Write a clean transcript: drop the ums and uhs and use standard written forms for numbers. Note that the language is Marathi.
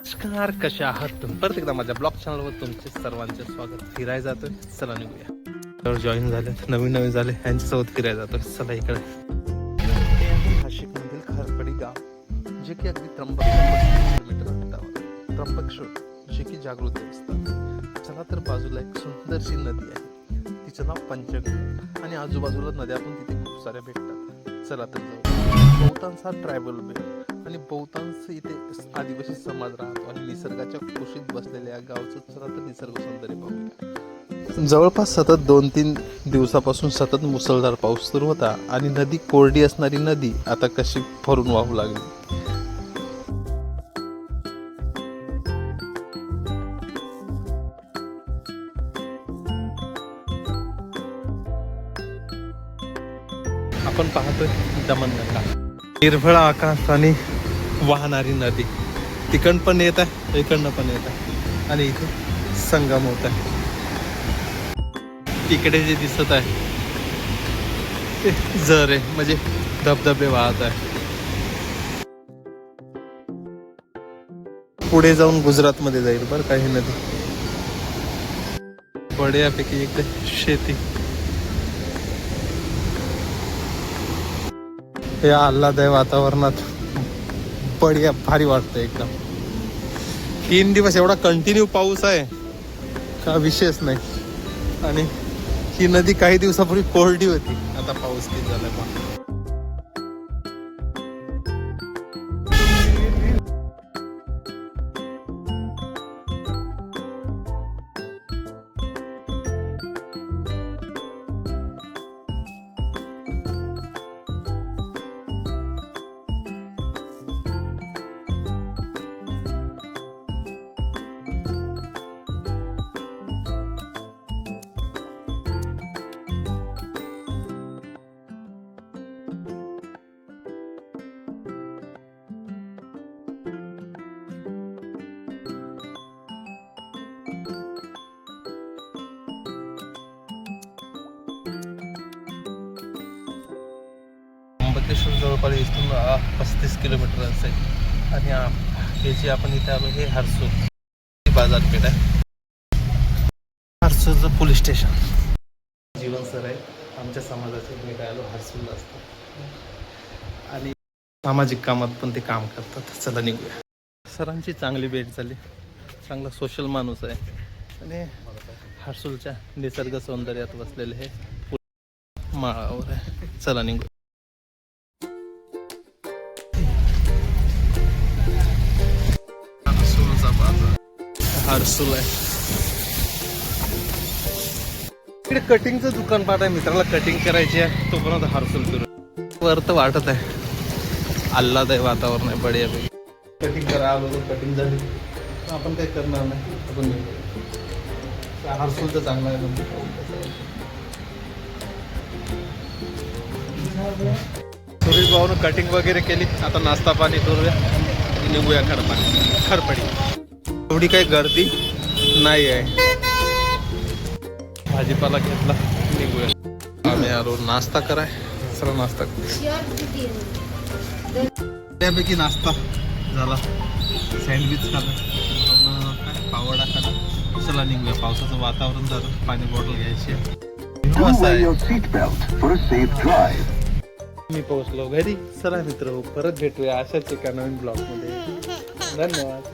नमस्कार, कशा आहात तुम्ही? परत एकदा माझ्या ब्लॉग चॅनलवर तुमचे सर्वांचे स्वागत. फिरायला जातोय, चला निघूया. तर जॉईन झाले, नवीन झाले, यांच्यासोबत फिरायला जातोय. चला इकडे. हे आहे नाशिक मधील खरकडी गाव, जे की अगदी त्र्यंबकेश्वर किलोमीटर अंतरावर. त्र्यंबकेश्वर जे की जागृत देवस्थान. चला तर बाजूला एक सुंदरशी नदी आहे, तिचं नाव पंचगंगा, आणि आजूबाजूला नद्या पण तिथे खूप साऱ्या भेटतात. चला तर जाऊ. बहुतांश हा ट्रायबल बेल्ट आणि बहुतांश इथे आदिवासी समाज राहतो आणि निसर्गाच्या कुशीत बसलेल्या गावचं चला तर निसर्ग सौंदर्य पाहूया. जवळपास सतत 2-3 दिवसापासून सतत मुसळधार पाऊस सुरू होता आणि नदी कोरडी असणारी नदी आता कशी भरून वाहू लागली. आपण पाहतोय दमणगंगा, निर्भळ आकाश आणि वाहणारी नदी. तिकडं पण येत आहे, इकडनं पण येत आहे आणि इथे संगम होत आहे. तिकडे जे दिसत आहे ते झरे म्हणजे धबधबे वाहत आहे. पुढे जाऊन गुजरात मध्ये जाईल बरं काही नदी. बड्यापैकी इकडे शेती. या आल्हादायक वातावरणात बढिया भारी वाटतं एकदम. 3 दिवस एवढा कंटिन्यू पाऊस आहे का विशेष नाही. आणि ही नदी काही दिवसापूर्वी कोरडी होती, आता पाऊस किती झालाय पहा. त्र्यंबकेश्वर जवळपास इथून 35 किलोमीटर असेल. आणि हे जे आपण इथे आलो हे हर्सूल बाजारपेठ आहे. हर्सूलचं पोलीस स्टेशन. जीवन सर आहे आमच्या समाजाचे, भेटायला हर्सूलला असतात आणि सामाजिक कामात पण ते काम करतात. चला निघूया. सरांची चांगली भेट झाली, चांगला सोशल माणूस आहे आणि हर्सूलच्या निसर्ग सौंदर्यात बसलेले हे माळावर आहे. चला निघूया. हर्सूल आहे. इकडे कटिंगचं दुकान पाहत आहे, मित्राला कटिंग करायची आहे, तोपर्यंत हर्सूल फिरू. वर तर वाटत आहे आल्हादायक वातावरण आहे बढियापैकी. कटिंग करा आलो, कटिंग झाली आपण काही करणार नाही. आपण हर्सूलचं चांगलं आहे म्हणजे. सुरेश भाऊनं कटिंग वगैरे केली, आता नाश्ता पाणी करूया, निघूया खरपडी. एवढी काही गर्दी नाही आहे. भाजीपाला घेतला, निघूया. आम्ही आलो नाश्ता कराय. चला नाश्ता त्यापैकी नाश्ता झाला. सँडविच खाला, पावडा खाला. चला निघूया. पावसाचं वातावरण झालं, पाणी बॉटल घ्यायची आहे. मी पोहोचलो घरी. चला मित्र, परत भेटूया अशाच एका नवीन ब्लॉग मध्ये. धन्यवाद.